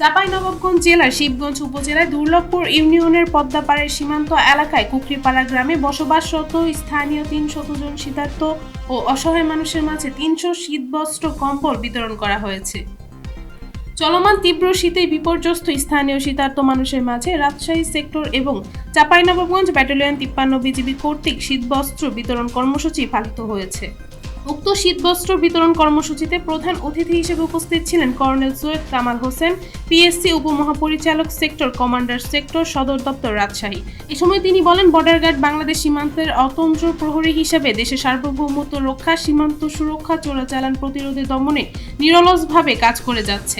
চাঁপাইনবাবগঞ্জ জেলার শিবগঞ্জ উপজেলায় দুর্লভপুর ইউনিয়নের পদ্মাপাড়ের সীমান্ত এলাকায় কুকরিপাড়া গ্রামে বসবাসরত স্থানীয় ৩০০ জন শীতার্ত ও অসহায় মানুষের মাঝে ৩০০ শীতবস্ত্র কম্বল বিতরণ করা হয়েছে। চলমান তীব্র শীতে বিপর্যস্ত স্থানীয় শীতার্ত মানুষের মাঝে রাজশাহী সেক্টর এবং চাঁপাইনবাবগঞ্জ ব্যাটালিয়ন ৫৩ বিজিবি কর্তৃক শীতবস্ত্র বিতরণ কর্মসূচি পালিত হয়েছে। উক্ত শীতবস্ত্র বিতরণ কর্মসূচিতে প্রধান অতিথি হিসেবে উপস্থিত ছিলেন কর্নেল সৈয়দ কামাল হোসেন, পিএসসি উপমহাপরিচালক সেক্টর কমান্ডার সেক্টর সদর দপ্তর রাজশাহী। এ সময় তিনি বলেন, বর্ডার গার্ড বাংলাদেশ সীমান্তের অতন্ত্র প্রহরী হিসেবে দেশের সার্বভৌমত্ব রক্ষা, সীমান্ত সুরক্ষা, চোরাচালান প্রতিরোধে দমনে নিরলসভাবে কাজ করে যাচ্ছে।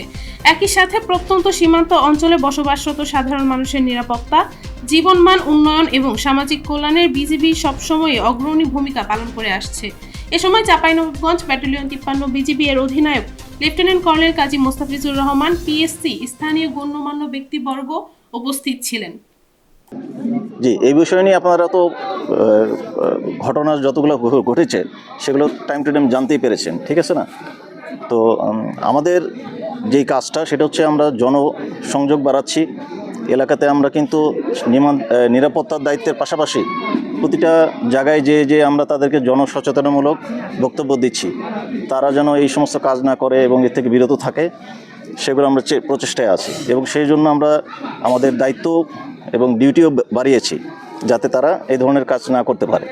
একই সাথে প্রত্যন্ত সীমান্ত অঞ্চলে বসবাসরত সাধারণ মানুষের নিরাপত্তা, জীবনমান উন্নয়ন এবং সামাজিক কল্যাণের বিজিবি সবসময় অগ্রণী ভূমিকা পালন করে আসছে। এ সময় চাঁপাইনবাবগঞ্জ ব্যাটালিয়ন ৫৩ বিজিবি এর অধিনায়ক লেফটেন্যান্ট কর্নেল কাজী মোস্তাফিজুর রহমান, পিএসসি, স্থানীয় গণ্যমান্য ব্যক্তিবর্গ উপস্থিত ছিলেন। জি, এই বিষয় নিয়ে আপনারা তো ঘটনা যতগুলো ঘটেছে সেগুলো টাইম টু টাইম জানতেই পেরেছেন, ঠিক আছে না? তো আমাদের যেই কাজটা সেটা হচ্ছে আমরা জনসংযোগ বাড়াচ্ছি। এলাকাতে আমরা কিন্তু নিরাপত্তার দায়িত্বের পাশাপাশি প্রতিটা জায়গায় যে আমরা তাদেরকে জনসচেতনমূলক বক্তব্য দিচ্ছি, তারা যেন এই সমস্ত কাজ না করে এবং এর থেকে বিরত থাকে, সেগুলো আমরা প্রচেষ্টায় আছি এবং সেই জন্য আমরা আমাদের দায়িত্ব এবং ডিউটিও বাড়িয়েছি যাতে তারা এই ধরনের কাজ না করতে পারে।